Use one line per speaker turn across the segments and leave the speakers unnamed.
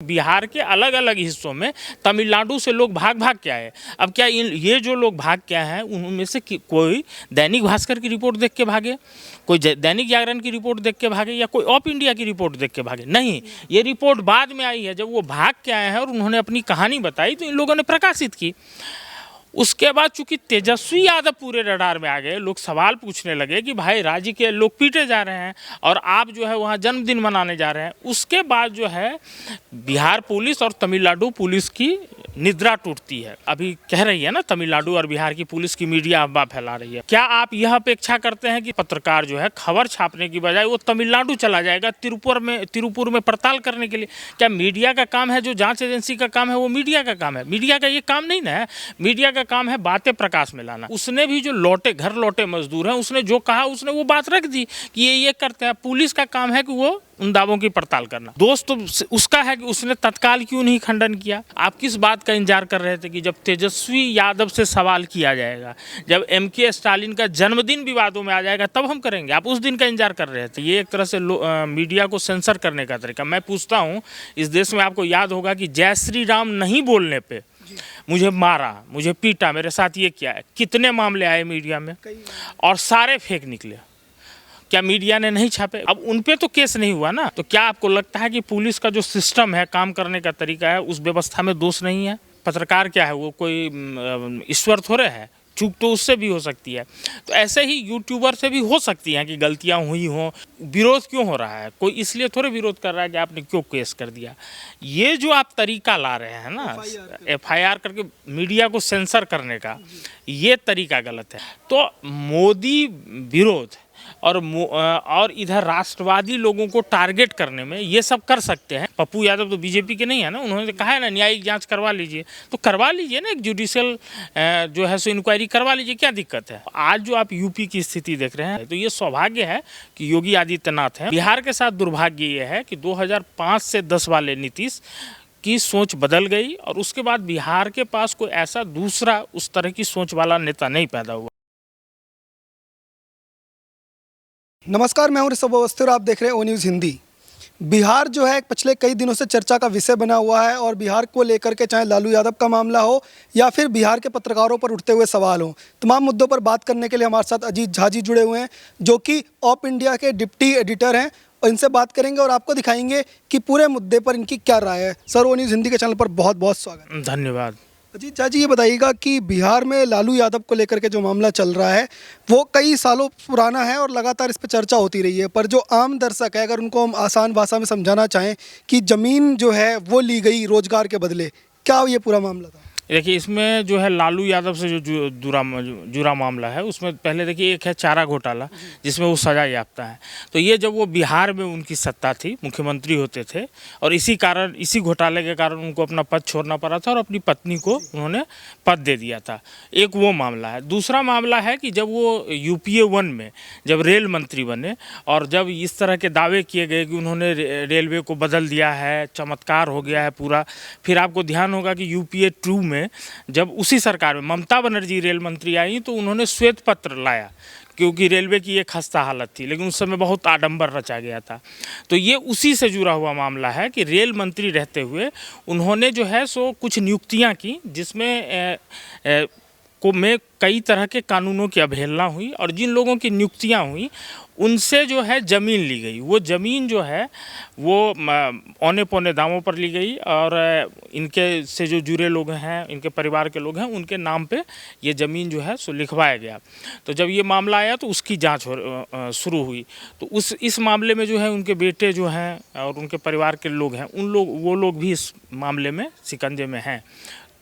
बिहार के अलग अलग हिस्सों में तमिलनाडु से लोग भाग भाग के आए। अब क्या ये जो लोग भाग के आए हैं उनमें से कोई दैनिक भास्कर की रिपोर्ट देख के भागे, कोई दैनिक जागरण की रिपोर्ट देख के भागे, या कोई ऑफ इंडिया की रिपोर्ट देख के भागे? नहीं, ये रिपोर्ट बाद में आई है। जब वो भाग के आए हैं और उन्होंने अपनी कहानी बताई तो इन लोगों ने प्रकाशित की। उसके बाद चूंकि तेजस्वी यादव पूरे रडार में आ गए, लोग सवाल पूछने लगे कि भाई राज्य के लोग पीटे जा रहे हैं और आप जो है वहाँ जन्मदिन मनाने जा रहे हैं। उसके बाद जो है बिहार पुलिस और तमिलनाडु पुलिस की निद्रा टूटती है। अभी कह रही है ना तमिलनाडु और बिहार की पुलिस की मीडिया अफवाह फैला रही है। क्या आप यह अपेक्षा करते हैं कि पत्रकार जो है खबर छापने की बजाय वो तमिलनाडु चला जाएगा तिरुपुर में पड़ताल करने के लिए? क्या मीडिया का काम है, जो जांच एजेंसी का काम है वो मीडिया का काम है? मीडिया का ये काम नहीं ना है। मीडिया का काम है बातें प्रकाश में लाना। उसने भी जो घर लौटे मजदूर हैं, उसने जो कहा उसने वो बात रख दी कि ये करते हैं। पुलिस का काम है कि वो उन दावों की पड़ताल करना। दोस्त तो उसका है कि उसने तत्काल क्यों नहीं खंडन किया। आप किस बात का इंतजार कर रहे थे कि जब तेजस्वी यादव से सवाल किया जाएगा, जब MK स्टालिन का जन्मदिन विवादों में आ जाएगा तब हम करेंगे? आप उस दिन का इंतजार कर रहे थे। ये एक तरह से मीडिया को सेंसर करने का तरीका। मैं पूछता हूँ, इस देश में आपको याद होगा कि जय श्री राम नहीं बोलने पे मुझे मारा, मुझे पीटा, मेरे साथ ये किया है। कितने मामले आए मीडिया में और सारे फेक निकले। क्या मीडिया ने नहीं छापे? अब उन पे तो केस नहीं हुआ ना। तो क्या आपको लगता है कि पुलिस का जो सिस्टम है, काम करने का तरीका है, उस व्यवस्था में दोष नहीं है? पत्रकार क्या है, वो कोई ईश्वर थोड़े है। चूक तो उससे भी हो सकती है। तो ऐसे ही यूट्यूबर से भी हो सकती हैं कि गलतियां हुई हों। विरोध क्यों हो रहा है? कोई इसलिए थोड़े विरोध कर रहा है कि आपने क्यों केस कर दिया। ये जो आप तरीका ला रहे हैं ना, FIR करके मीडिया को सेंसर करने का, ये तरीका गलत है। तो मोदी विरोध और इधर राष्ट्रवादी लोगों को टारगेट करने में ये सब कर सकते हैं। पप्पू यादव तो BJP के नहीं है ना। उन्होंने कहा है ना न्यायिक जांच करवा लीजिए, तो करवा लीजिए ना। एक जुडिशियल जो है सो इंक्वायरी करवा लीजिए, क्या दिक्कत है? आज जो आप यूपी की स्थिति देख रहे हैं, तो ये सौभाग्य है कि योगी आदित्यनाथ है। बिहार के साथ दुर्भाग्य ये है कि 2005 से 10 वाले नीतीश की सोच बदल गई और उसके बाद बिहार के पास कोई ऐसा दूसरा उस तरह की सोच वाला नेता नहीं पैदा हुआ।
नमस्कार, मैं हूं ऋषभ अवस्थी और आप देख रहे हैं O News हिंदी। बिहार जो है पिछले कई दिनों से चर्चा का विषय बना हुआ है और बिहार को लेकर के चाहे लालू यादव का मामला हो या फिर बिहार के पत्रकारों पर उठते हुए सवाल हो, तमाम मुद्दों पर बात करने के लिए हमारे साथ अजीत झा जी जुड़े हुए हैं, जो कि ऑफ इंडिया के डिप्टी एडिटर हैं। और इनसे बात करेंगे और आपको दिखाएंगे कि पूरे मुद्दे पर इनकी क्या राय है। सर, O News हिंदी के चैनल पर बहुत बहुत स्वागत।
धन्यवाद।
अजीत झा जी, ये बताइएगा कि बिहार में लालू यादव को लेकर के जो मामला चल रहा है वो कई सालों पुराना है और लगातार इस पर चर्चा होती रही है, पर जो आम दर्शक है, अगर उनको हम आसान भाषा में समझाना चाहें कि ज़मीन जो है वो ली गई रोजगार के बदले, क्या ये पूरा मामला था?
देखिए, इसमें जो है लालू यादव से जो जुड़ा मामला है, उसमें पहले देखिए एक है चारा घोटाला, जिसमें वो सजा याफ्ता है। तो ये जब वो बिहार में उनकी सत्ता थी, मुख्यमंत्री होते थे, और इसी घोटाले के कारण उनको अपना पद छोड़ना पड़ा था और अपनी पत्नी को उन्होंने पद दे दिया था। एक वो मामला है। दूसरा मामला है कि जब वो UPA 1 में जब रेल मंत्री बने और जब इस तरह के दावे किए गए कि उन्होंने रेलवे को बदल दिया है, चमत्कार हो गया है पूरा। फिर आपको ध्यान होगा कि UPA 2 में जब उसी सरकार में ममता बनर्जी रेल मंत्री आई तो उन्होंने श्वेत पत्र लाया, क्योंकि रेलवे की एक खस्ता हालत थी, लेकिन उस समय बहुत आडंबर रचा गया था। तो ये उसी से जुड़ा हुआ मामला है कि रेल मंत्री रहते हुए उन्होंने जो है सो कुछ नियुक्तियां की, जिसमें में कई तरह के कानूनों की अवहेलना हुई और जिन लोगों की नियुक्तियां हुई उनसे जो है ज़मीन ली गई। वो ज़मीन जो है वो औने पौने दामों पर ली गई और इनके से जो जुड़े लोग हैं, इनके परिवार के लोग हैं, उनके नाम पे ये ज़मीन जो है सो लिखवाया गया। तो जब ये मामला आया तो उसकी जांच शुरू हुई। तो इस मामले में जो है उनके बेटे जो हैं और उनके परिवार के लोग हैं, वो लोग भी इस मामले में शिकंजे में हैं।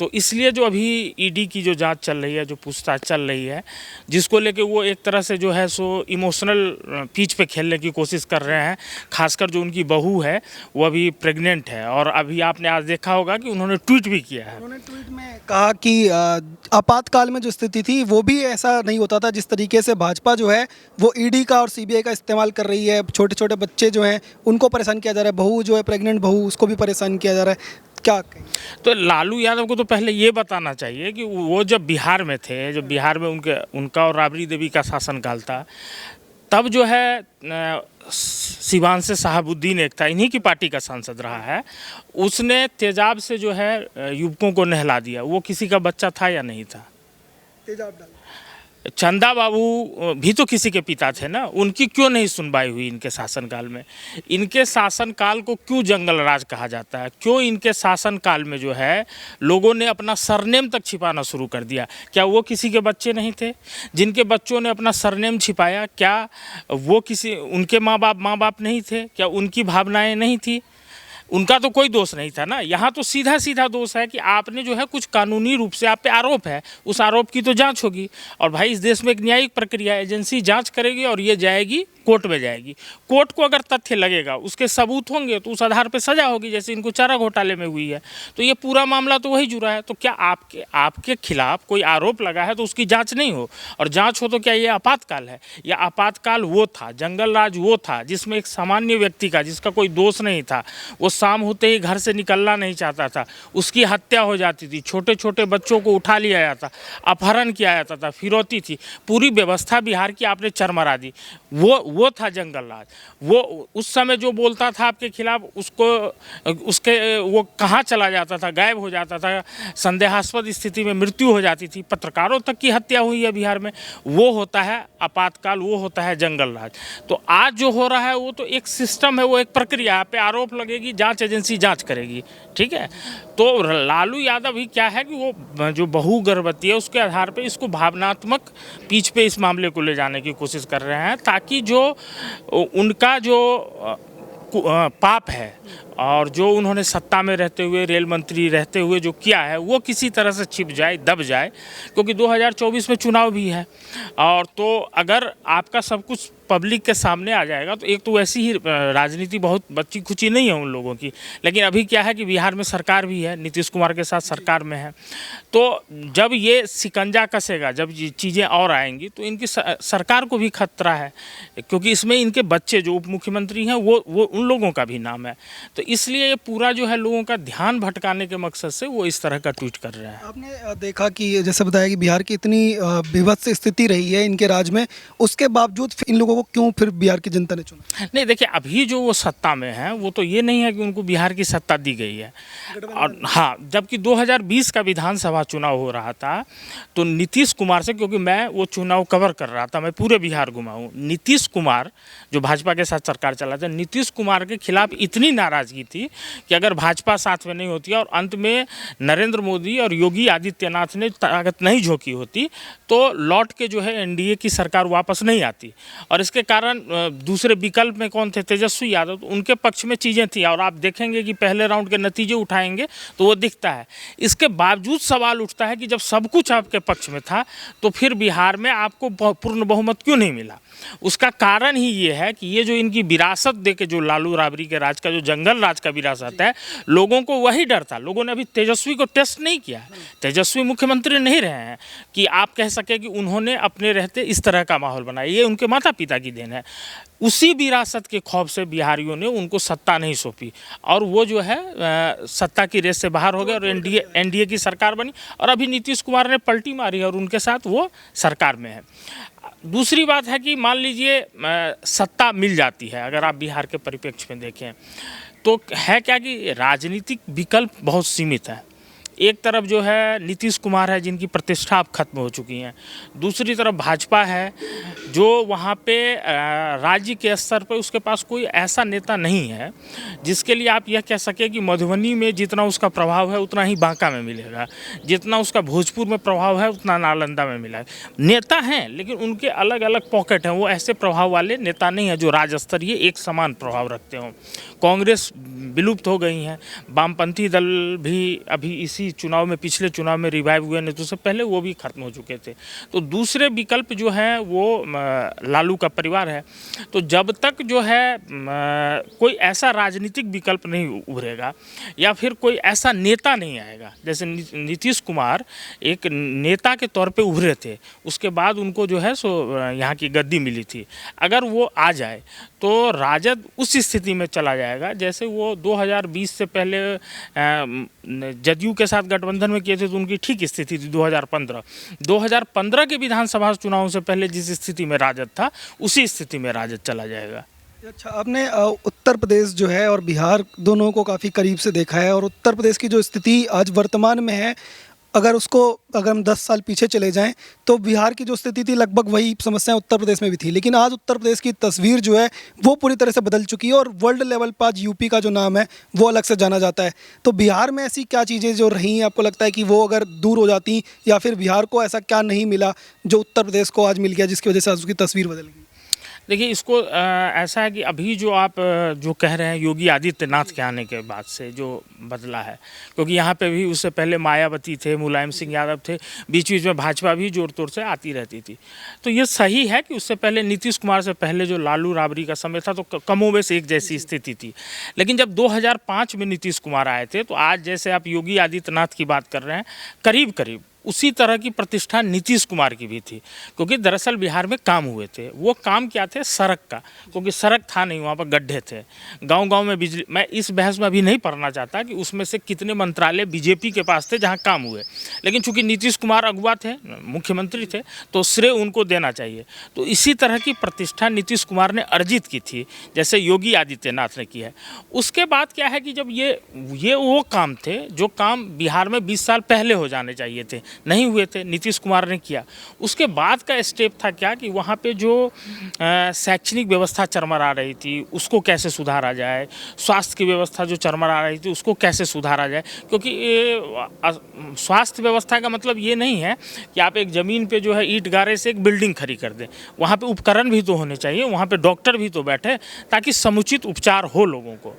तो इसलिए जो अभी ED की जो जांच चल रही है, जो पूछताछ चल रही है, जिसको लेके वो एक तरह से जो है सो इमोशनल पिच पे खेलने की कोशिश कर रहे हैं। खासकर जो उनकी बहू है वो अभी प्रेग्नेंट है और अभी आपने आज देखा होगा कि उन्होंने ट्वीट भी किया है।
उन्होंने ट्वीट में कहा कि आपातकाल में जो स्थिति थी वो भी ऐसा नहीं होता था जिस तरीके से भाजपा जो है वो ED का और CBI का इस्तेमाल कर रही है। छोटे छोटे बच्चे जो हैं उनको परेशान किया जा रहा है, बहू जो है प्रेग्नेंट बहू, उसको भी परेशान किया जा रहा है। क्या
तो लालू यादव को तो पहले ये बताना चाहिए कि वो जब बिहार में थे, जब बिहार में उनका और राबड़ी देवी का शासनकाल था, तब जो है सिवान से साहबुद्दीन एक था, इन्हीं की पार्टी का सांसद रहा है, उसने तेजाब से जो है युवकों को नहला दिया। वो किसी का बच्चा था या नहीं था?
तेजाब डाल
चंदा बाबू भी तो किसी के पिता थे ना, उनकी क्यों नहीं सुनवाई हुई इनके शासनकाल में? इनके शासनकाल को क्यों जंगल राज कहा जाता है? क्यों इनके शासनकाल में जो है लोगों ने अपना सरनेम तक छिपाना शुरू कर दिया? क्या वो किसी के बच्चे नहीं थे? जिनके बच्चों ने अपना सरनेम छिपाया, क्या वो किसी उनके माँ बाप नहीं थे? क्या उनकी भावनाएं नहीं थी? उनका तो कोई दोष नहीं था ना। यहाँ तो सीधा सीधा दोष है कि आपने जो है कुछ कानूनी रूप से आप पे आरोप है, उस आरोप की तो जांच होगी। और भाई इस देश में एक न्यायिक प्रक्रिया, एजेंसी जांच करेगी और ये जाएगी कोर्ट में जाएगी। कोर्ट को अगर तथ्य लगेगा, उसके सबूत होंगे, तो उस आधार पर सजा होगी, जैसे इनको चारा घोटाले में हुई है। तो ये पूरा मामला तो वही जुड़ा है। तो क्या आपके खिलाफ कोई आरोप लगा है तो उसकी जाँच नहीं हो? और जाँच हो तो क्या ये आपातकाल है? या आपातकाल वो था, जंगल राज वो था जिसमें एक सामान्य व्यक्ति का, जिसका कोई दोष नहीं था, वो शाम होते ही घर से निकलना नहीं चाहता था, उसकी हत्या हो जाती थी, छोटे छोटे बच्चों को उठा लिया जाता, अपहरण किया जाता था, फिरौती थी, पूरी व्यवस्था बिहार की आपने चरमरा दी। वो था जंगल राज। वो उस समय जो बोलता था आपके खिलाफ, उसके वो कहाँ चला जाता था, गायब हो जाता था, संदेहास्पद स्थिति में मृत्यु हो जाती थी, पत्रकारों तक की हत्या हुई है बिहार में। वो होता है आपातकाल, वो होता है जंगल राज। तो आज जो हो रहा है वो तो एक सिस्टम है, वो एक प्रक्रिया पे आरोप लगेगी, जांच एजेंसी जांच करेगी, ठीक है। तो लालू यादव ही क्या है कि वो जो बहू गर्भवती है उसके आधार पे इसको भावनात्मक पीछ पे इस मामले को ले जाने की कोशिश कर रहे हैं, ताकि जो उनका जो पाप है और जो उन्होंने सत्ता में रहते हुए, रेल मंत्री रहते हुए जो किया है, वो किसी तरह से छिप जाए, दब जाए। क्योंकि 2024 में चुनाव भी है, और तो अगर आपका सब कुछ पब्लिक के सामने आ जाएगा तो एक तो वैसी ही राजनीति बहुत बच्ची खुची नहीं है उन लोगों की। लेकिन अभी क्या है कि बिहार में सरकार भी है, नीतीश कुमार के साथ सरकार में है। तो जब ये शिकंजा कसेगा, जब ये चीज़ें और आएंगी, तो इनकी सरकार को भी खतरा है, क्योंकि इसमें इनके बच्चे जो उप मुख्यमंत्री हैं वो उन लोगों का भी नाम है। तो इसलिए ये पूरा जो है लोगों का ध्यान भटकाने के मकसद से वो इस तरह का ट्वीट कर रहे हैं।
आपने देखा कि जैसे बताया कि बिहार की इतनी विभत्स स्थिति रही है इनके राज में, उसके बावजूद इन लोगों को क्यों फिर बिहार की जनता ने चुना?
नहीं, देखिए, अभी जो वो सत्ता में हैं वो तो ये नहीं है कि उनको बिहार की सत्ता दी गई है। और हाँ, जबकि 2020 का विधानसभा चुनाव हो रहा था तो नीतीश कुमार से, क्योंकि मैं वो चुनाव कवर कर रहा था, मैं पूरे बिहार घुमा हूँ, नीतीश कुमार जो भाजपा के साथ सरकार चलाते, नीतीश कुमार के खिलाफ इतनी नाराजगी थी कि अगर भाजपा साथ में नहीं होती और अंत में नरेंद्र मोदी और योगी आदित्यनाथ ने ताकत नहीं झोंकी होती, तो लौट के जो है एनडीए की सरकार वापस नहीं आती। और इसके कारण दूसरे विकल्प में कौन थे? तेजस्वी यादव। तो उनके पक्ष में चीज़ें थी, और आप देखेंगे कि पहले राउंड के नतीजे उठाएंगे तो वो दिखता है। इसके बावजूद सवाल उठता है कि जब सब कुछ आपके पक्ष में था तो फिर बिहार में आपको पूर्ण बहुमत क्यों नहीं मिला? उसका कारण ही ये है कि ये जो इनकी विरासत दे के, जो लालू राबड़ी के राज का, जो जंगल राज का विरासत है, लोगों को वही डर था। लोगों ने अभी तेजस्वी को टेस्ट नहीं किया। तेजस्वी मुख्यमंत्री नहीं रहे हैं कि आप कह सके कि उन्होंने अपने रहते इस तरह का माहौल बनाया। ये उनके माता पिता की देन है। उसी विरासत के खौफ से बिहारियों ने उनको सत्ता नहीं सौंपी, और वो जो है सत्ता की रेस से बाहर हो गए और एनडीए की सरकार बनी। और अभी नीतीश कुमार ने पलटी मारी और उनके साथ वो सरकार में है। दूसरी बात है कि मान लीजिए सत्ता मिल जाती है, अगर आप बिहार के परिप्रेक्ष्य में देखें तो है क्या कि राजनीतिक विकल्प बहुत सीमित है। एक तरफ जो है नीतीश कुमार है जिनकी प्रतिष्ठा अब खत्म हो चुकी है, दूसरी तरफ भाजपा है जो वहाँ पे राज्य के स्तर पर उसके पास कोई ऐसा नेता नहीं है जिसके लिए आप यह कह सके कि मधुबनी में जितना उसका प्रभाव है उतना ही बांका में मिलेगा, जितना उसका भोजपुर में प्रभाव है उतना नालंदा में मिला है। नेता हैं लेकिन उनके अलग अलग पॉकेट हैं, वो ऐसे प्रभाव वाले नेता नहीं है जो राज्य स्तरीय एक समान प्रभाव रखते हों। कांग्रेस विलुप्त हो गई हैं, वामपंथी दल भी अभी इसी चुनाव में, पिछले चुनाव में रिवाइव हुए, नहीं तो उससे पहले वो भी खत्म हो चुके थे। तो दूसरे विकल्प जो है वो लालू का परिवार है। तो जब तक जो है कोई ऐसा राजनीतिक विकल्प नहीं उभरेगा या फिर कोई ऐसा नेता नहीं आएगा, जैसे नीतीश कुमार एक नेता के तौर पे उभरे थे, उसके बाद उनको जो है सो यहाँ की गद्दी मिली थी, अगर वो आ जाए तो राजद उस स्थिति में चला जाएगा जैसे वो 2020 से पहले जदयू के साथ साथ गठबंधन में किए थे तो उनकी ठीक स्थिति थी 2015 के विधानसभा चुनावों से पहले जिस स्थिति में राजद था उसी स्थिति में राजद चला जाएगा।
अच्छा, आपने उत्तर प्रदेश जो है और बिहार दोनों को काफ़ी करीब से देखा है, और उत्तर प्रदेश की जो स्थिति आज वर्तमान में है, अगर हम 10 साल पीछे चले जाएं तो बिहार की जो स्थिति थी लगभग वही समस्याएं उत्तर प्रदेश में भी थी। लेकिन आज उत्तर प्रदेश की तस्वीर जो है वो पूरी तरह से बदल चुकी है, और वर्ल्ड लेवल पर आज यूपी का जो नाम है वो अलग से जाना जाता है। तो बिहार में ऐसी क्या चीज़ें जो रही हैं, आपको लगता है कि वो अगर दूर हो जाती, या फिर बिहार को ऐसा क्या नहीं मिला जो उत्तर प्रदेश को आज मिल गया जिसकी वजह से आज उसकी तस्वीर बदल गई?
देखिए, इसको ऐसा है कि अभी जो आप जो कह रहे हैं योगी आदित्यनाथ के आने के बाद से जो बदला है, क्योंकि यहाँ पे भी उससे पहले मायावती थे, मुलायम सिंह यादव थे, बीच बीच में भाजपा भी जोर तोड़ से आती रहती थी। तो ये सही है कि उससे पहले नीतीश कुमार से पहले जो लालू राबड़ी का समय था तो कमोबेश एक जैसी स्थिति थी। लेकिन जब 2005 में नीतीश कुमार आए थे तो आज जैसे आप योगी आदित्यनाथ की बात कर रहे हैं, करीब करीब उसी तरह की प्रतिष्ठा नीतीश कुमार की भी थी। क्योंकि दरअसल बिहार में काम हुए थे, वो काम क्या थे, सड़क का, क्योंकि सड़क था नहीं, वहाँ पर गड्ढे थे, गांव-गांव में बिजली। मैं इस बहस में अभी नहीं पढ़ना चाहता कि उसमें से कितने मंत्रालय बीजेपी के पास थे जहाँ काम हुए, लेकिन चूंकि नीतीश कुमार अगुवा थे, मुख्यमंत्री थे, तो श्रेय उनको देना चाहिए। तो इसी तरह की प्रतिष्ठा नीतीश कुमार ने अर्जित की थी जैसे योगी आदित्यनाथ ने की है। उसके बाद क्या है कि जब ये वो काम थे जो काम बिहार में 20 साल पहले हो जाने चाहिए थे, नहीं हुए थे, नीतीश कुमार ने किया। उसके बाद का स्टेप था क्या कि वहाँ पे जो शैक्षणिक व्यवस्था चरमरा रही थी उसको कैसे सुधारा जाए, स्वास्थ्य की व्यवस्था जो चरमरा रही थी उसको कैसे सुधारा जाए। क्योंकि स्वास्थ्य व्यवस्था का मतलब ये नहीं है कि आप एक ज़मीन पे जो है ईंट गारे से एक बिल्डिंग खड़ी कर दें, वहाँ पे उपकरण भी तो होने चाहिए, वहाँ पे डॉक्टर भी तो बैठे ताकि समुचित उपचार हो लोगों को।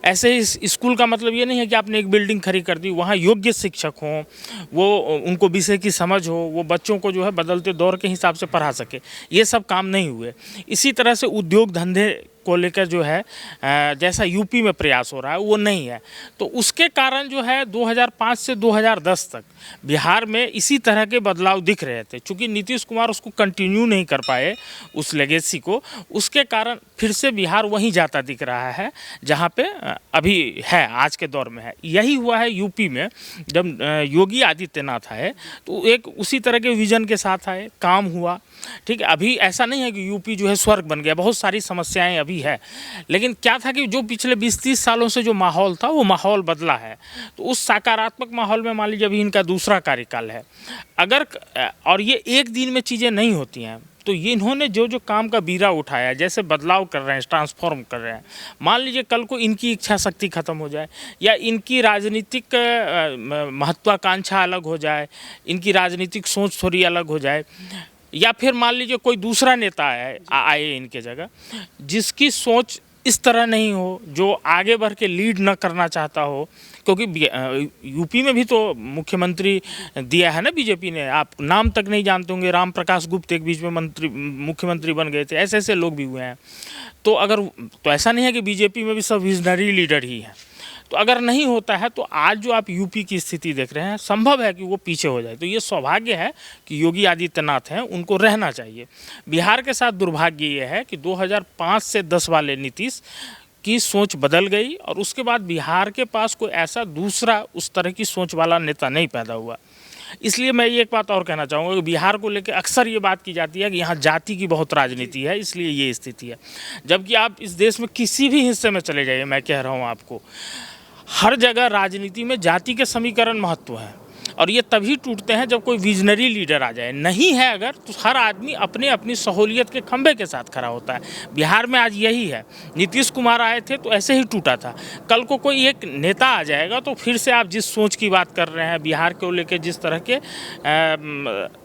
ऐसे ही स्कूल का मतलब ये नहीं है कि आपने एक बिल्डिंग खड़ी कर दी, वहाँ योग्य शिक्षक हों, वो उनको विषय की समझ हो, वो बच्चों को जो है बदलते दौर के हिसाब से पढ़ा सके। ये सब काम नहीं हुए। इसी तरह से उद्योग धंधे को लेकर जो है जैसा यूपी में प्रयास हो रहा है वो नहीं है। तो उसके कारण जो है 2005 से 2010 तक बिहार में इसी तरह के बदलाव दिख रहे थे। चूँकि नीतीश कुमार उसको कंटिन्यू नहीं कर पाए उस लेगेसी को, उसके कारण फिर से बिहार वहीं जाता दिख रहा है जहाँ पे अभी है, आज के दौर में है। यही हुआ है यूपी में। जब योगी आदित्यनाथ आए तो एक उसी तरह के विजन के साथ आए, काम हुआ। ठीक है, अभी ऐसा नहीं है कि यूपी जो है स्वर्ग बन गया, बहुत सारी समस्याएं अभी है। लेकिन क्या था कि जो पिछले 20-30 सालों से जो माहौल था वो माहौल बदला है। तो उस सकारात्मक माहौल में मान लीजिए अभी इनका दूसरा कार्यकाल है, अगर और ये एक दिन में चीज़ें नहीं होती हैं, तो ये इन्होंने जो जो काम का बीरा उठाया, जैसे बदलाव कर रहे हैं, ट्रांसफॉर्म कर रहे हैं। मान लीजिए कल को इनकी इच्छा शक्ति खत्म हो जाए या इनकी राजनीतिक महत्वाकांक्षा अलग हो जाए, इनकी राजनीतिक सोच थोड़ी अलग हो जाए, या फिर मान लीजिए कोई दूसरा नेता आए इनके जगह जिसकी सोच इस तरह नहीं हो, जो आगे बढ़ के लीड न करना चाहता हो। क्योंकि यूपी में भी तो मुख्यमंत्री दिया है ना बीजेपी ने, आप नाम तक नहीं जानते होंगे, राम प्रकाश गुप्त एक बीच में मुख्यमंत्री बन गए थे, ऐसे ऐसे लोग भी हुए हैं। तो ऐसा नहीं है कि बीजेपी में भी सब विजनरी लीडर ही हैं। तो अगर नहीं होता है तो आज जो आप यूपी की स्थिति देख रहे हैं, संभव है कि वो पीछे हो जाए। तो ये सौभाग्य है कि योगी आदित्यनाथ हैं, उनको रहना चाहिए। बिहार के साथ दुर्भाग्य ये है कि 2005 से 10 वाले नीतीश की सोच बदल गई और उसके बाद बिहार के पास कोई ऐसा दूसरा उस तरह की सोच वाला नेता नहीं पैदा हुआ। इसलिए मैं ये एक बात और कहना चाहूँगा कि बिहार को लेकर अक्सर ये बात की जाती है कि यहाँ जाति की बहुत राजनीति है, इसलिए ये स्थिति है। जबकि आप इस देश में किसी भी हिस्से में चले जाइए, मैं कह रहा हूँ आपको, हर जगह राजनीति में जाति के समीकरण महत्व है, और ये तभी टूटते हैं जब कोई विजनरी लीडर आ जाए। नहीं है अगर, तो हर आदमी अपने अपनी सहूलियत के खंभे के साथ खड़ा होता है। बिहार में आज यही है। नीतीश कुमार आए थे तो ऐसे ही टूटा था। कल को कोई एक नेता आ जाएगा तो फिर से आप जिस सोच की बात कर रहे हैं, बिहार को लेकर जिस तरह के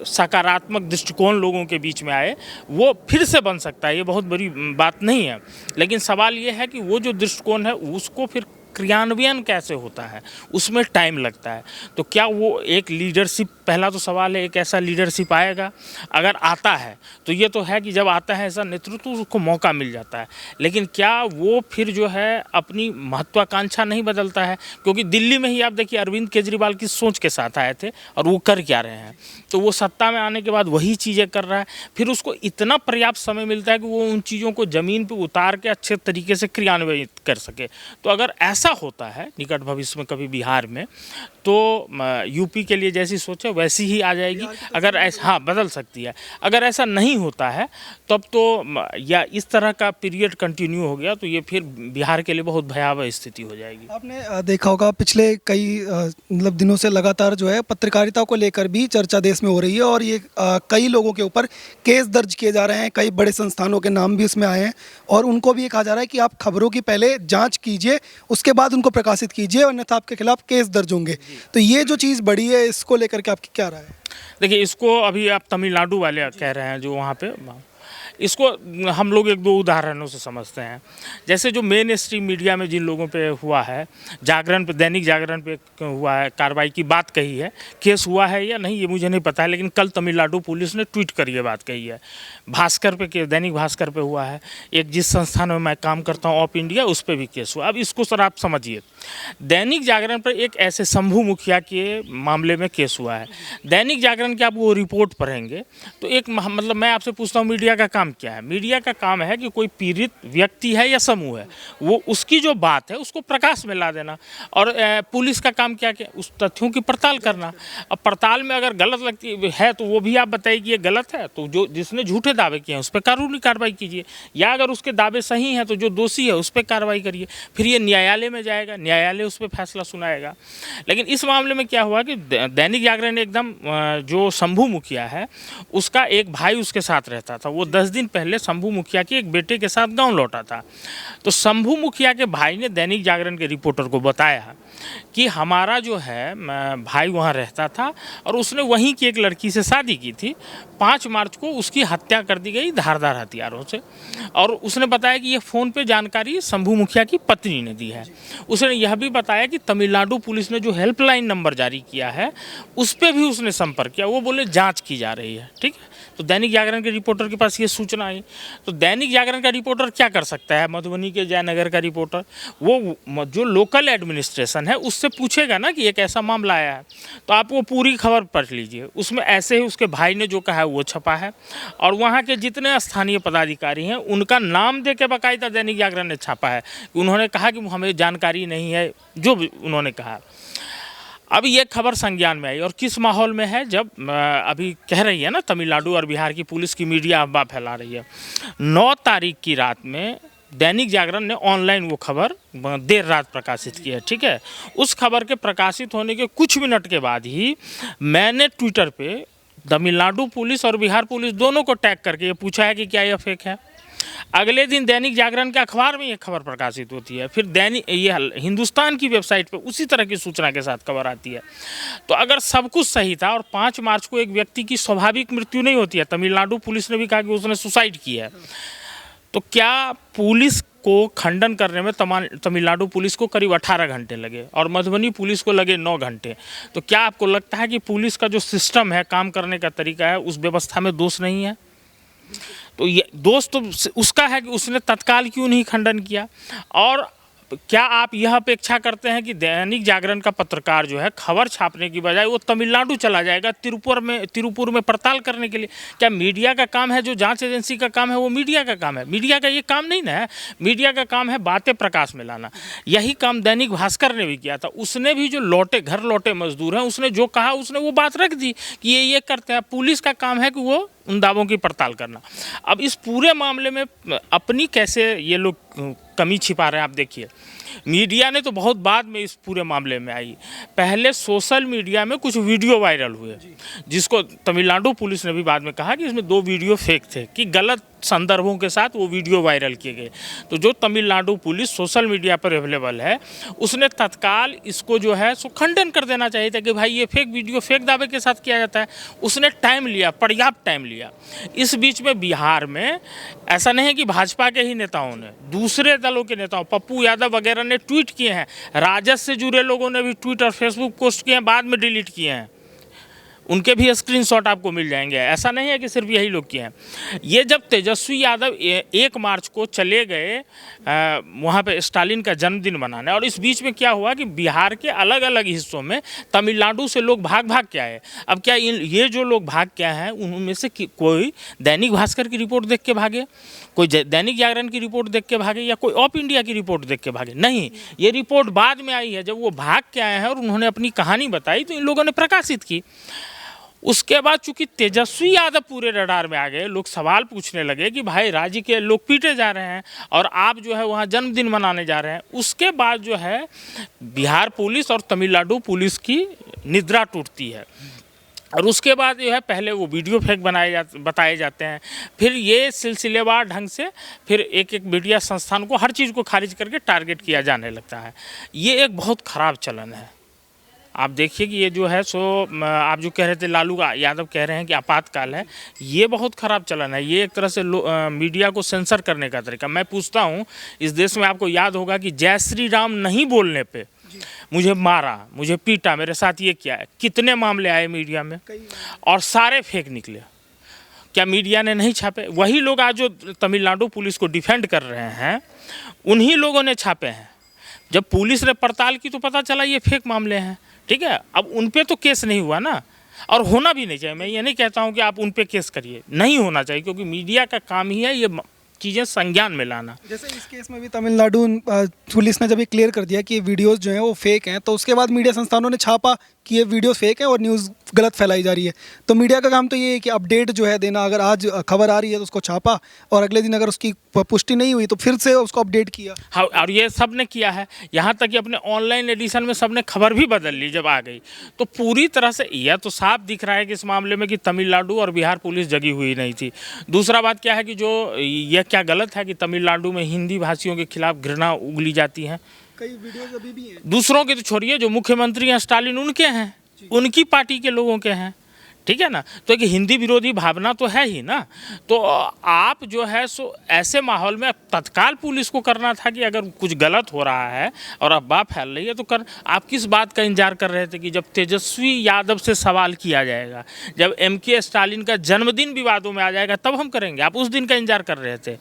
सकारात्मक दृष्टिकोण लोगों के बीच में आए, वो फिर से बन सकता है। ये बहुत बड़ी बात नहीं है। लेकिन सवाल ये है कि वो जो दृष्टिकोण है उसको फिर क्रियान्वयन कैसे होता है, उसमें टाइम लगता है। तो क्या वो एक लीडरशिप, पहला तो सवाल है, एक ऐसा लीडरशिप आएगा? अगर आता है तो ये तो है कि जब आता है ऐसा नेतृत्व, उसको मौका मिल जाता है। लेकिन क्या वो फिर जो है अपनी महत्वाकांक्षा नहीं बदलता है? क्योंकि दिल्ली में ही आप देखिए अरविंद केजरीवाल की सोच के साथ आए थे और वो कर क्या रहे हैं। तो वो सत्ता में आने के बाद वही चीज़ें कर रहा है, फिर उसको इतना पर्याप्त समय मिलता है कि वो उन चीज़ों को ज़मीन पर उतार के अच्छे तरीके से क्रियान्वित कर सके। तो अगर ऐसा ऐसा होता है निकट भविष्य में कभी बिहार में, तो यूपी के लिए जैसी सोचे वैसी ही आ जाएगी। अगर ऐसा, हाँ, बदल सकती है। अगर ऐसा नहीं होता है तब तो या इस तरह का पीरियड कंटिन्यू हो गया तो ये फिर बिहार के लिए बहुत भयावह स्थिति हो जाएगी।
आपने देखा होगा पिछले कई मतलब दिनों से लगातार जो है पत्रकारिता को लेकर भी चर्चा देश में हो रही है और ये कई लोगों के ऊपर केस दर्ज किए जा रहे हैं, कई बड़े संस्थानों के नाम भी इसमें आए हैं और उनको भी ये कहा जा रहा है कि आप खबरों की पहले जांच कीजिए, उसके बाद उनको प्रकाशित कीजिए, अन्यथा आपके खिलाफ केस दर्ज होंगे। तो ये जो चीज़ बढ़ी है, इसको लेकर के आपकी क्या राय है?
देखिए, इसको अभी आप तमिलनाडु वाले कह रहे हैं जो वहाँ पे, इसको हम लोग एक दो उदाहरणों से समझते हैं। जैसे जो मेन स्ट्रीम मीडिया में जिन लोगों पे हुआ है, जागरण पे, दैनिक जागरण पे हुआ है, कार्रवाई की बात कही है, केस हुआ है या नहीं ये मुझे नहीं पता है, लेकिन कल तमिलनाडु पुलिस ने ट्वीट कर ये बात कही है। भास्कर पे केस, दैनिक भास्कर पे हुआ है, एक जिस संस्थान में मैं काम करता हूँ ऑफ इंडिया, उस पर भी केस हुआ। अब इसको सर आप समझिए, दैनिक जागरण पर एक ऐसे शंभू मुखिया के मामले में केस हुआ है। दैनिक जागरण के आप वो रिपोर्ट पढ़ेंगे तो एक मतलब मैं आपसे पूछता हूँ मीडिया का काम क्या है? मीडिया का काम है कि कोई पीड़ित व्यक्ति है या समूह है, वो उसकी जो बात है उसको प्रकाश में ला देना, और पुलिस का काम क्या, उस तथ्यों की पड़ताल करना। अब पड़ताल में अगर गलत लगती है तो वो भी आप बताइए कि ये गलत है, तो जो जिसने झूठे दावे किए हैं उस पर कानूनी कार्रवाई कीजिए, या अगर उसके दावे सही हैं तो जो दोषी है उस पर कार्रवाई करिए। फिर ये न्यायालय में जाएगा, न्यायालय उस पर फैसला सुनाएगा। लेकिन इस मामले में क्या हुआ कि दैनिक जागरण एकदम जो शंभू मुखिया है उसका एक भाई उसके साथ रहता था, वो 10 दिन पहले शंभू मुखिया के एक बेटे के साथ गांव लौटा था। तो शंभू मुखिया के भाई ने दैनिक जागरण के रिपोर्टर को बताया कि हमारा जो है भाई वहाँ रहता था और उसने वहीं की एक लड़की से शादी की थी। 5 मार्च को उसकी हत्या कर दी गई धारदार हथियारों से, और उसने बताया कि ये फ़ोन पे जानकारी शंभू मुखिया की पत्नी ने दी है। उसने यह भी बताया कि तमिलनाडु पुलिस ने जो हेल्पलाइन नंबर जारी किया है उस पर भी उसने संपर्क किया, वो बोले जाँच की जा रही है। ठीक है, तो दैनिक जागरण के रिपोर्टर के पास ये सूचना आई, तो दैनिक जागरण का रिपोर्टर क्या कर सकता है? मधुबनी के जयनगर का रिपोर्टर वो जो लोकल एडमिनिस्ट्रेशन है उससे पूछेगा ना कि एक ऐसा मामला आया है, तो आप वो पूरी खबर पढ़ लीजिए। उसमें ऐसे ही उसके भाई ने जो कहा है वो छपा है, और वहाँ के जितने स्थानीय पदाधिकारी हैं उनका नाम दे के बाकायदा दैनिक जागरण ने छापा है। उन्होंने कहा कि हमें जानकारी नहीं है, जो भी उन्होंने कहा। अब ये खबर संज्ञान में आई, और किस माहौल में है, जब अभी कह रही है ना तमिलनाडु और बिहार की पुलिस की मीडिया अफवाह फैला रही है। 9 तारीख की रात में दैनिक जागरण ने ऑनलाइन वो खबर देर रात प्रकाशित की है। ठीक है, उस खबर के प्रकाशित होने के कुछ मिनट के बाद ही मैंने ट्विटर पे तमिलनाडु पुलिस और बिहार पुलिस दोनों को टैग करके ये पूछा है कि क्या यह फेक है। अगले दिन दैनिक जागरण के अखबार में ये खबर प्रकाशित होती है, फिर ये हिंदुस्तान की वेबसाइट पे उसी तरह की सूचना के साथ खबर आती है। तो अगर सब कुछ सही था और 5 मार्च को एक व्यक्ति की स्वाभाविक मृत्यु नहीं होती है, तमिलनाडु पुलिस ने भी कहा कि उसने सुसाइड किया है, तो क्या पुलिस को खंडन करने में तमिलनाडु पुलिस को करीब 18 घंटे लगे और मधुबनी पुलिस को लगे 9 घंटे? तो क्या आपको लगता है कि पुलिस का जो सिस्टम है, काम करने का तरीका है, उस व्यवस्था में दोष नहीं है? तो ये दोष तो उसका है कि उसने तत्काल क्यों नहीं खंडन किया। और क्या आप यह अपेक्षा करते हैं कि दैनिक जागरण का पत्रकार जो है खबर छापने की बजाय वो तमिलनाडु चला जाएगा तिरुपुर में पड़ताल करने के लिए? क्या मीडिया का काम है, जो जांच एजेंसी का काम है वो मीडिया का काम है? मीडिया का ये काम नहीं ना है। मीडिया का काम है बातें प्रकाश में लाना। यही काम दैनिक भास्कर ने भी किया था। उसने भी जो घर लौटे मजदूर हैं, उसने जो कहा उसने वो बात रख दी कि ये करते हैं। पुलिस का काम है कि वो उन दावों की पड़ताल करना। अब इस पूरे मामले में अपनी कैसे ये लोग कमी छिपा रहे हैं, आप देखिए। मीडिया ने तो बहुत बाद में इस पूरे मामले में आई। पहले सोशल मीडिया में कुछ वीडियो वायरल हुए, जिसको तमिलनाडु पुलिस ने भी बाद में कहा कि इसमें 2 वीडियो फेक थे, कि गलत संदर्भों के साथ वो वीडियो वायरल किए गए। तो जो तमिलनाडु पुलिस सोशल मीडिया पर अवेलेबल है, उसने तत्काल इसको जो है सो खंडन कर देना चाहिए था कि भाई ये फेक वीडियो फेक दावे के साथ किया जाता है। उसने टाइम लिया, पर्याप्त टाइम लिया। इस बीच में बिहार में ऐसा नहीं है कि भाजपा के ही नेताओं ने, दूसरे दलों के नेताओं, पप्पू यादव वगैरह ने ट्वीट किए हैं। राजद से जुड़े लोगों ने भी ट्वीट और फेसबुक पोस्ट किए हैं, बाद में डिलीट किए हैं। उनके भी स्क्रीनशॉट आपको मिल जाएंगे। ऐसा नहीं है कि सिर्फ यही लोग किए हैं। ये जब तेजस्वी यादव 1 मार्च को चले गए वहाँ पे स्टालिन का जन्मदिन मनाने, और इस बीच में क्या हुआ कि बिहार के अलग अलग हिस्सों में तमिलनाडु से लोग भाग भाग के आए। अब क्या ये जो लोग भाग के आए हैं उनमें से कोई दैनिक भास्कर की रिपोर्ट देख के भागे, कोई दैनिक जागरण की रिपोर्ट देख के भागे, या कोई ऑफ इंडिया की रिपोर्ट देख के भागे? नहीं, ये रिपोर्ट बाद में आई है। जब वो भाग के आए हैं और उन्होंने अपनी कहानी बताई तो इन लोगों ने प्रकाशित की। उसके बाद चूंकि तेजस्वी यादव पूरे रडार में आ गए, लोग सवाल पूछने लगे कि भाई राज्य के लोग पीटे जा रहे हैं और आप जो है वहाँ जन्मदिन मनाने जा रहे हैं। उसके बाद जो है बिहार पुलिस और तमिलनाडु पुलिस की निद्रा टूटती है, और उसके बाद जो है पहले वो वीडियो फेक बताए जाते हैं, फिर ये सिलसिलेवार ढंग से फिर एक एक मीडिया संस्थान को हर चीज़ को खारिज करके टारगेट किया जाने लगता है। ये एक बहुत ख़राब चलन है। आप देखिए कि ये जो है सो आप जो कह रहे थे लालू यादव कह रहे हैं कि आपातकाल है, ये बहुत ख़राब चलन है। ये एक तरह से मीडिया को सेंसर करने का तरीका। मैं पूछता हूँ, इस देश में आपको याद होगा कि जय श्री राम नहीं बोलने पे मुझे मारा, मुझे पीटा, मेरे साथ ये किया है, कितने मामले आए मीडिया में और सारे फेक निकले। क्या मीडिया ने नहीं छापे? वही लोग आज जो तमिलनाडु पुलिस को डिफेंड कर रहे हैं उन्हीं लोगों ने छापे हैं। जब पुलिस ने पड़ताल की तो पता चला ये फेक मामले हैं, ठीक है। अब उन पे तो केस नहीं हुआ ना, और होना भी नहीं चाहिए। मैं ये नहीं कहता हूँ कि आप उन पे केस करिए, नहीं होना चाहिए, क्योंकि मीडिया का काम ही है ये चीज़ें संज्ञान में लाना।
जैसे इस केस में भी तमिलनाडु पुलिस ने जब ये क्लियर कर दिया कि ये वीडियोस जो हैं वो फेक हैं, तो उसके बाद मीडिया संस्थानों ने छापा कि ये वीडियो फेक है और न्यूज़ गलत फैलाई जा रही है। तो मीडिया का काम तो ये है कि अपडेट जो है देना। अगर आज खबर आ रही है तो उसको छापा, और अगले दिन अगर उसकी पुष्टि नहीं हुई तो फिर से उसको अपडेट किया।
हाँ, और ये सब ने किया है। यहाँ तक कि अपने ऑनलाइन एडिशन में सब ने खबर भी बदल ली जब आ गई। तो पूरी तरह से यह तो साफ दिख रहा है कि इस मामले में कि तमिलनाडु और बिहार पुलिस जगी हुई नहीं थी। दूसरा बात क्या है कि जो यह क्या गलत है कि तमिलनाडु में हिंदी भाषियों के खिलाफ घृणा उगली जाती है।
कई वीडियोस अभी भी हैं।
दूसरों के तो छोड़िए, जो मुख्यमंत्री हैं स्टालिन उनके हैं, उनकी पार्टी के लोगों के हैं, ठीक है ना। तो एक हिंदी विरोधी भावना तो है ही ना। तो आप जो है सो ऐसे माहौल में तत्काल पुलिस को करना था कि अगर कुछ गलत हो रहा है और अफवाह फैल रही है तो आप किस बात का इंतजार कर रहे थे कि जब तेजस्वी यादव से सवाल किया जाएगा, जब MK स्टालिन का जन्मदिन विवादों में आ जाएगा तब हम करेंगे? आप उस दिन का इंतजार कर रहे थे।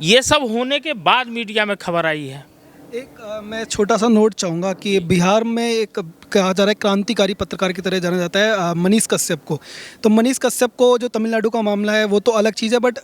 ये सब होने के बाद मीडिया में खबर आई है।
मैं छोटा सा नोट चाहूँगा कि बिहार में एक कहा जा रहा है क्रांतिकारी पत्रकार की तरह जाना जाता है मनीष कश्यप को। तो मनीष कश्यप को जो तमिलनाडु का मामला है वो तो अलग चीज़ है, बट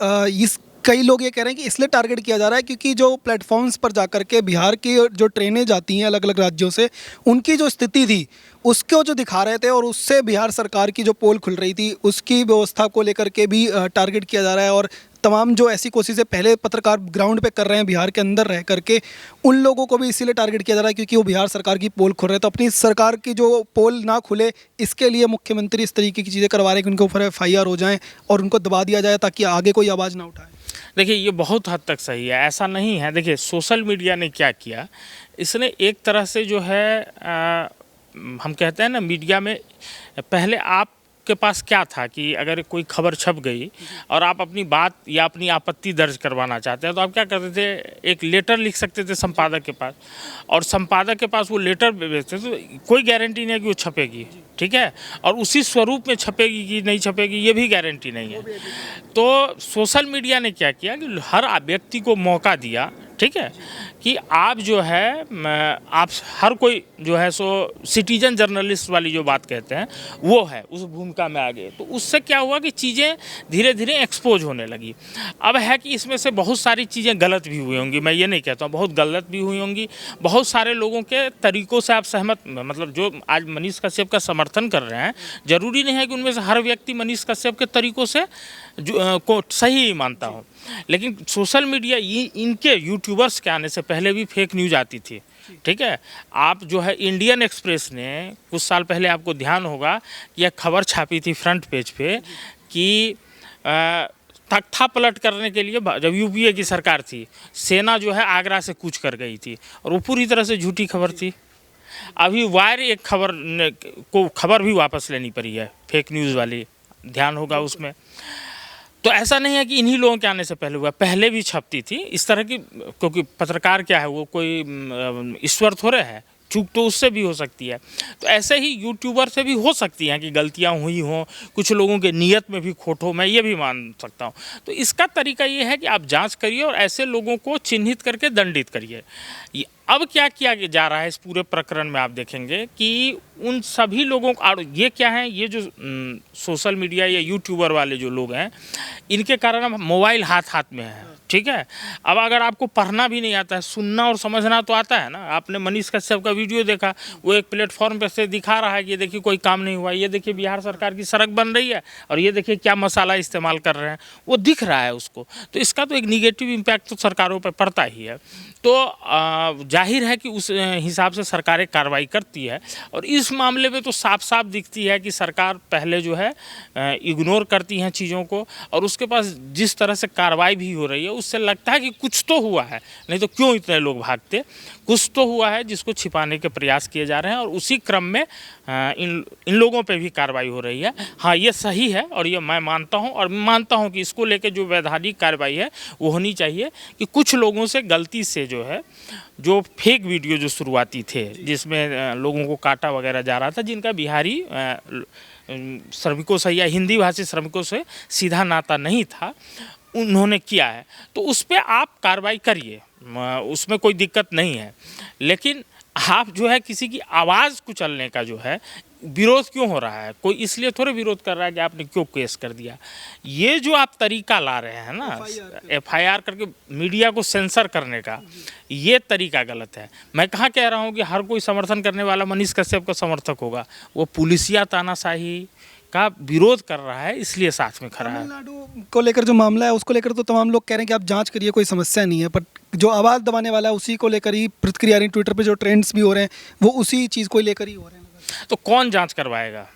कई लोग ये कह रहे हैं कि इसलिए टारगेट किया जा रहा है क्योंकि जो प्लेटफॉर्म्स पर जाकर के बिहार की जो ट्रेनें जाती हैं अलग अलग राज्यों से, उनकी जो स्थिति थी उसको जो दिखा रहे थे, और उससे बिहार सरकार की जो पोल खुल रही थी उसकी व्यवस्था को लेकर के भी टारगेट किया जा रहा है। और तमाम जो ऐसी कोशिशें पहले पत्रकार ग्राउंड पे कर रहे हैं बिहार के अंदर रह करके, उन लोगों को भी इसीलिए टारगेट किया जा रहा है क्योंकि वो बिहार सरकार की पोल खोल रहे हैं। तो अपनी सरकार की जो पोल ना खुले, इसके लिए मुख्यमंत्री इस तरीके की चीज़ें करवा रहे हैं कि उनके ऊपर FIR हो जाएं और उनको दबा दिया जाए ताकि आगे कोई आवाज़ ना उठाए।
देखिए, ये बहुत हद तक सही है, ऐसा नहीं है। देखिए, सोशल मीडिया ने क्या किया, इसने एक तरह से जो है हम कहते हैं ना, मीडिया में पहले आपके पास क्या था कि अगर कोई खबर छप गई और आप अपनी बात या अपनी आपत्ति दर्ज करवाना चाहते हैं तो आप क्या करते थे, एक लेटर लिख सकते थे संपादक के पास, और संपादक के पास वो लेटर भेजते थे। तो कोई गारंटी नहीं है कि वो छपेगी, ठीक है, और उसी स्वरूप में छपेगी कि नहीं छपेगी ये भी गारंटी नहीं है। तो सोशल मीडिया ने क्या किया कि हर व्यक्ति को मौका दिया, ठीक है, कि आप जो है आप हर कोई जो है सो सिटीजन जर्नलिस्ट वाली जो बात कहते हैं वो है, उस भूमिका में आ गए। तो उससे क्या हुआ कि चीज़ें धीरे धीरे एक्सपोज होने लगी। अब है कि इसमें से बहुत सारी चीज़ें गलत भी हुई होंगी, मैं ये नहीं कहता हूँ, बहुत गलत भी हुई होंगी। बहुत सारे लोगों के तरीक़ों से आप सहमत, मतलब जो आज मनीष कश्यप का समर्थन कर रहे हैं, ज़रूरी नहीं है कि उनमें से हर व्यक्ति मनीष कश्यप के तरीक़ों से को सही ही मानता हूँ। लेकिन सोशल मीडिया इनके यूट्यूबर्स के आने से पहले भी फेक न्यूज़ आती थी, ठीक है। आप जो है इंडियन एक्सप्रेस ने कुछ साल पहले, आपको ध्यान होगा, यह खबर छापी थी फ्रंट पेज पे कि तख्ता पलट करने के लिए जब UPA की सरकार थी, सेना जो है आगरा से कूच कर गई थी, और वो पूरी तरह से झूठी खबर थी। अभी वायर एक खबर भी वापस लेनी पड़ी है, फेक न्यूज़ वाली, ध्यान होगा उसमें। तो ऐसा नहीं है कि इन्हीं लोगों के आने से पहले हुआ, पहले भी छपती थी इस तरह की, क्योंकि पत्रकार क्या है, वो कोई ईश्वर थोड़े है, चूक तो उससे भी हो सकती है। तो ऐसे ही यूट्यूबर से भी हो सकती हैं कि गलतियां हुई हों, कुछ लोगों के नीयत में भी खोट हो, मैं ये भी मान सकता हूँ। तो इसका तरीका ये है कि आप जांच करिए और ऐसे लोगों को चिन्हित करके दंडित करिए। अब क्या किया जा रहा है इस पूरे प्रकरण में, आप देखेंगे कि उन सभी लोगों को, और ये क्या है, ये जो सोशल मीडिया या यूट्यूबर वाले जो लोग हैं, इनके कारण अब मोबाइल हाथ हाथ में है, ठीक है। अब अगर आपको पढ़ना भी नहीं आता है, सुनना और समझना तो आता है ना। आपने मनीष कश्यप का वीडियो देखा, वो एक प्लेटफॉर्म पे से दिखा रहा है कि ये देखिए कोई काम नहीं हुआ, ये देखिए बिहार सरकार की सड़क बन रही है और ये देखिए क्या मसाला इस्तेमाल कर रहे हैं, वो दिख रहा है उसको। तो इसका तो एक निगेटिव इम्पैक्ट तो सरकारों पर पड़ता ही है। तो जाहिर है कि उस हिसाब से सरकारें कार्रवाई करती है, और इस मामले में तो साफ साफ दिखती है कि सरकार पहले जो है इग्नोर करती हैं चीज़ों को, और उसके पास जिस तरह से कार्रवाई भी हो रही है उससे लगता है कि कुछ तो हुआ है, नहीं तो क्यों इतने लोग भागते। कुछ तो हुआ है जिसको छिपाने के प्रयास किए जा रहे हैं, और उसी क्रम में इन लोगों पे भी कार्रवाई हो रही है। हाँ, ये सही है और ये मैं मानता हूँ, और मानता हूँ कि इसको लेकर जो वैधानिक कार्रवाई है वो होनी चाहिए कि कुछ लोगों से गलती से जो है, जो फेक वीडियो जो शुरुआती थे जिसमें लोगों को काटा वगैरह जा रहा था, जिनका बिहारी श्रमिकों से या हिंदी भाषी श्रमिकों से सीधा नाता नहीं था, उन्होंने किया है, तो उस पर आप कार्रवाई करिए, उसमें कोई दिक्कत नहीं है। लेकिन आप जो है किसी की आवाज़ कुचलने का जो है विरोध क्यों हो रहा है, कोई इसलिए थोड़े विरोध कर रहा है कि आपने क्यों केस कर दिया। ये जो आप तरीका ला रहे हैं ना, FIR करके मीडिया को सेंसर करने का, ये तरीका गलत है। मैं कहाँ कह रहा हूँ कि हर कोई समर्थन करने वाला मनीष कश्यप का समर्थक होगा, वो पुलिसिया तानाशाही का विरोध कर रहा है इसलिए साथ में खड़ा है।
तमिलनाडु को लेकर जो मामला है उसको लेकर तो तमाम लोग कह रहे हैं कि आप जांच करिए, कोई समस्या नहीं है, पर जो आवाज़ दबाने वाला है उसी को लेकर ही प्रतिक्रिया रही, ट्विटर पे जो ट्रेंड्स भी हो रहे हैं वो उसी चीज़ को लेकर ही हो रहे हैं।
तो कौन जांच करवाएगा,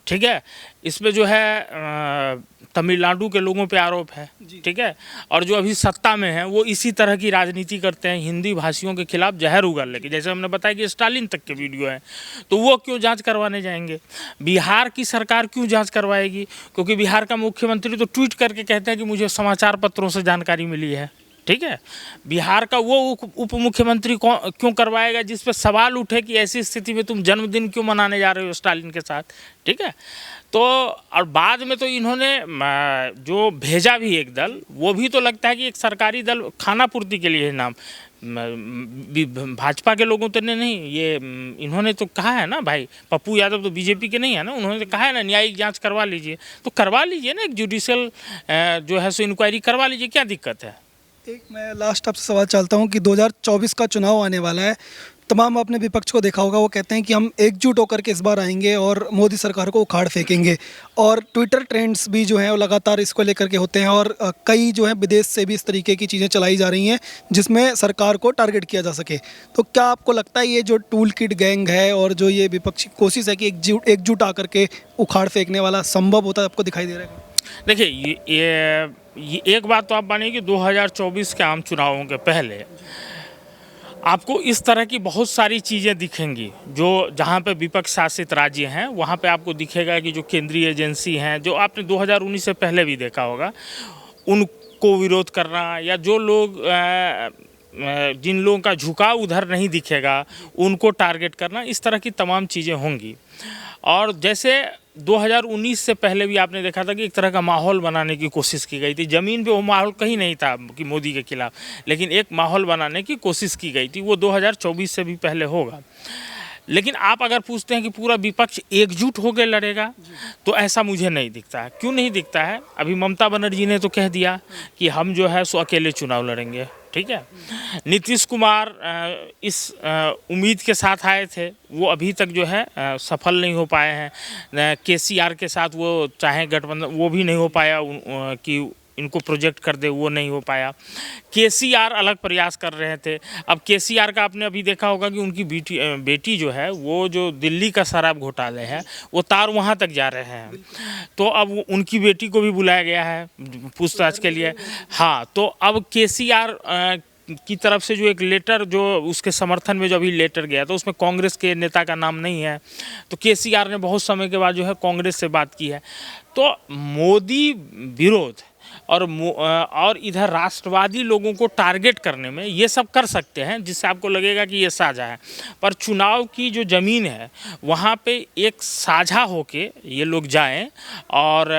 ठीक है। इसमें जो है तमिलनाडु के लोगों पे आरोप है, ठीक है, और जो अभी सत्ता में है वो इसी तरह की राजनीति करते हैं, हिंदी भाषियों के खिलाफ जहर उगलने की। जैसे हमने बताया कि स्टालिन तक के वीडियो हैं, तो वो क्यों जांच करवाने जाएंगे। बिहार की सरकार क्यों जांच करवाएगी, क्योंकि बिहार का मुख्यमंत्री तो ट्वीट करके कहते हैं कि मुझे समाचार पत्रों से जानकारी मिली है, ठीक है। बिहार का वो उप मुख्यमंत्री क्यों करवाएगा जिस पे सवाल उठे कि ऐसी स्थिति में तुम जन्मदिन क्यों मनाने जा रहे हो स्टालिन के साथ, ठीक है। तो और बाद में तो इन्होंने जो भेजा भी एक दल, वो भी तो लगता है कि एक सरकारी दल खाना पूर्ति के लिए नाम, भाजपा के लोगों तो ने नहीं, ये इन्होंने तो कहा है ना भाई, पप्पू यादव तो बीजेपी के नहीं है ना, उन्होंने तो कहा है ना न्यायिक जांच करवा लीजिए, तो करवा लीजिए ना, एक जुडिशियल जो है सो इंक्वायरी करवा लीजिए, क्या दिक्कत है।
एक मैं लास्ट आपसे सवाल चाहता हूँ कि 2024 का चुनाव आने वाला है, तमाम आपने विपक्ष को देखा होगा, वो कहते हैं कि हम एकजुट होकर के इस बार आएंगे और मोदी सरकार को उखाड़ फेंकेंगे, और ट्विटर ट्रेंड्स भी जो हैं वो लगातार इसको लेकर के होते हैं, और कई जो है विदेश से भी इस तरीके की चीज़ें चलाई जा रही हैं जिसमें सरकार को टारगेट किया जा सके। तो क्या आपको लगता है ये जो टूल किट गैंग है और जो ये विपक्षी कोशिश है कि एकजुट आकर के उखाड़ फेंकने वाला संभव होता है, आपको दिखाई दे रहा है?
देखिए, ये एक बात तो आप मानिए कि 2024 के आम चुनावों के पहले आपको इस तरह की बहुत सारी चीज़ें दिखेंगी, जो जहाँ पे विपक्ष शासित राज्य हैं वहाँ पे आपको दिखेगा कि जो केंद्रीय एजेंसी हैं, जो आपने 2019 से पहले भी देखा होगा, उनको विरोध करना, या जो लोग जिन लोगों का झुकाव उधर नहीं दिखेगा उनको टारगेट करना, इस तरह की तमाम चीज़ें होंगी। और जैसे 2019 से पहले भी आपने देखा था कि एक तरह का माहौल बनाने की कोशिश की गई थी, ज़मीन पे वो माहौल कहीं नहीं था कि मोदी के खिलाफ, लेकिन एक माहौल बनाने की कोशिश की गई थी, वो 2024 से भी पहले होगा। लेकिन आप अगर पूछते हैं कि पूरा विपक्ष एकजुट होकर लड़ेगा, तो ऐसा मुझे नहीं दिखता है। क्यों नहीं दिखता है, अभी ममता बनर्जी ने तो कह दिया कि हम जो है सो अकेले चुनाव लड़ेंगे, ठीक है। नीतीश कुमार इस उम्मीद के साथ आए थे, वो अभी तक जो है सफल नहीं हो पाए हैं। KCR के साथ वो चाहे गठबंधन, वो भी नहीं हो पाया कि इनको प्रोजेक्ट कर दे, वो नहीं हो पाया। KCR अलग प्रयास कर रहे थे। अब KCR का आपने अभी देखा होगा कि उनकी बेटी जो है, वो जो दिल्ली का शराब घोटाले है, वो तार वहाँ तक जा रहे हैं, तो अब उनकी बेटी को भी बुलाया गया है पूछताछ के लिए। हाँ, तो अब KCR की तरफ से जो एक लेटर, जो उसके समर्थन में जो अभी लेटर गया, तो उसमें कांग्रेस के नेता का नाम नहीं है, तो KCR ने बहुत समय के बाद जो है कांग्रेस से बात की है। तो मोदी विरोध और इधर राष्ट्रवादी लोगों को टारगेट करने में ये सब कर सकते हैं, जिससे आपको लगेगा कि ये साझा है। पर चुनाव की जो ज़मीन है वहाँ पे एक साझा होके ये लोग जाएं, और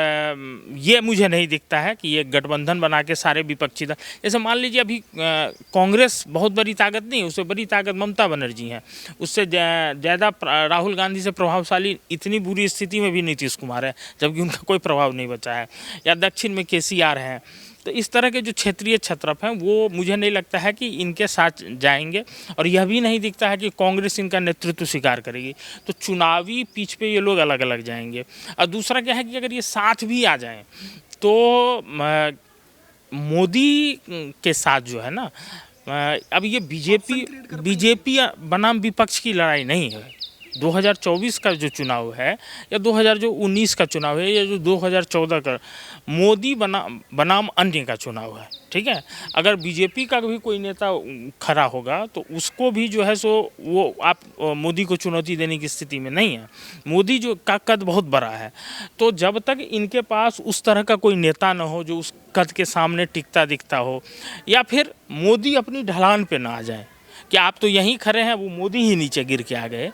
ये मुझे नहीं दिखता है कि ये गठबंधन बना के सारे विपक्षी दल, जैसे मान लीजिए अभी कांग्रेस बहुत बड़ी ताकत नहीं है, उससे बड़ी ताकत ममता बनर्जी है, उससे ज़्यादा राहुल गांधी से प्रभावशाली इतनी बुरी स्थिति में भी नीतीश कुमार है, जबकि उनका कोई प्रभाव नहीं बचा है, या दक्षिण में केसीआर हैं। तो इस तरह के जो क्षेत्रीय छत्रप हैं वो मुझे नहीं लगता है कि इनके साथ जाएंगे, और यह भी नहीं दिखता है कि कांग्रेस इनका नेतृत्व स्वीकार करेगी। तो चुनावी पिच पे ये लोग अलग अलग जाएंगे। और दूसरा क्या है कि अगर ये साथ भी आ जाएं तो मोदी के साथ जो है ना, अब ये बीजेपी बनाम विपक्ष की लड़ाई नहीं है। 2024 का जो चुनाव है या 2019 का चुनाव है या जो 2014 का मोदी बनाम अन्य का चुनाव है, ठीक है। अगर बीजेपी का भी कोई नेता खड़ा होगा तो उसको भी जो है सो वो आप मोदी को चुनौती देने की स्थिति में नहीं है। मोदी जो का कद बहुत बड़ा है, तो जब तक इनके पास उस तरह का कोई नेता न हो जो उस कद के सामने टिकता दिखता हो, या फिर मोदी अपनी ढलान पे ना आ जाए कि आप तो यहीं खड़े हैं, वो मोदी ही नीचे गिर के आ गए,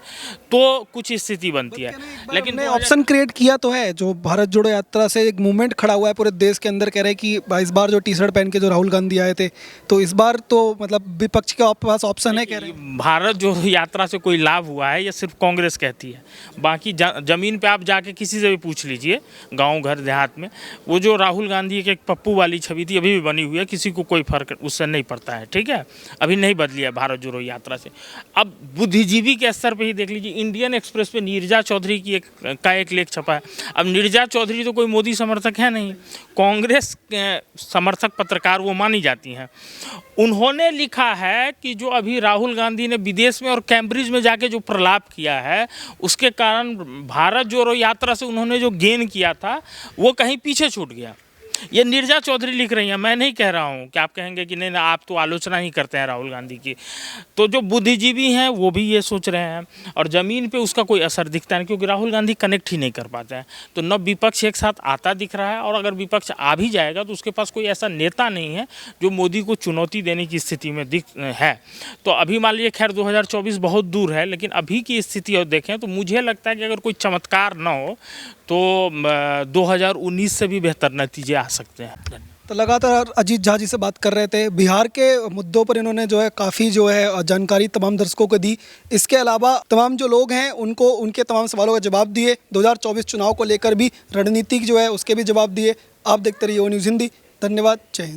तो कुछ स्थिति बनती है।
लेकिन ऑप्शन क्रिएट किया तो है, जो भारत जोड़ो यात्रा से एक मूवमेंट खड़ा हुआ है पूरे देश के अंदर, कह रहे हैं कि इस बार जो टी शर्ट पहन के जो राहुल गांधी आए थे, तो इस बार तो मतलब विपक्ष के पास ऑप्शन है, कह रहे हैं।
भारत जोड़ो यात्रा से कोई लाभ हुआ है, ये सिर्फ कांग्रेस कहती है। बाकी जमीन पे आप जाके किसी से भी पूछ लीजिए, गाँव घर देहात में, वो जो राहुल गांधी की एक पप्पू वाली छवि थी अभी भी बनी हुई है, किसी को कोई फर्क उससे नहीं पड़ता है, ठीक है। अभी नहीं बदली है भारत जोड़ो यात्रा से। अब बुद्धिजीवी के स्तर पे ही देख लीजिए, इंडियन एक्सप्रेस पे नीरजा चौधरी की एक लेख छपा है। अब नीरजा चौधरी तो कोई मोदी समर्थक है नहीं, कांग्रेस समर्थक पत्रकार वो मानी जाती हैं। उन्होंने लिखा है कि जो अभी राहुल गांधी ने विदेश में और कैम्ब्रिज में जाके जो प्रलाप किया है, उसके कारण भारत जोड़ो यात्रा से उन्होंने जो गेन किया था वो कहीं पीछे छूट गया। ये नीरजा चौधरी लिख रही हैं, मैं नहीं कह रहा हूँ कि आप कहेंगे कि नहीं आप तो आलोचना ही करते हैं राहुल गांधी की। तो जो बुद्धिजीवी हैं वो भी ये सोच रहे हैं, और ज़मीन पे उसका कोई असर दिखता नहीं, क्योंकि राहुल गांधी कनेक्ट ही नहीं कर पाते हैं। तो न विपक्ष एक साथ आता दिख रहा है, और अगर विपक्ष आ भी जाएगा तो उसके पास कोई ऐसा नेता नहीं है जो मोदी को चुनौती देने की स्थिति में है। तो अभी मान लीजिए, खैर 2024 बहुत दूर है, लेकिन अभी की स्थिति और देखें तो मुझे लगता है कि अगर कोई चमत्कार न हो तो 2019 से भी बेहतर नतीजे आ सकते हैं।
तो लगातार अजीत झा जी से बात कर रहे थे, बिहार के मुद्दों पर इन्होंने जो है काफ़ी जो है जानकारी तमाम दर्शकों को दी। इसके अलावा तमाम जो लोग हैं उनको उनके तमाम सवालों का जवाब दिए। 2024 चुनाव को लेकर भी रणनीतिक जो है उसके भी जवाब दिए। आप देखते रहिए ओ न्यूज़ हिंदी। धन्यवाद। जय हिंद।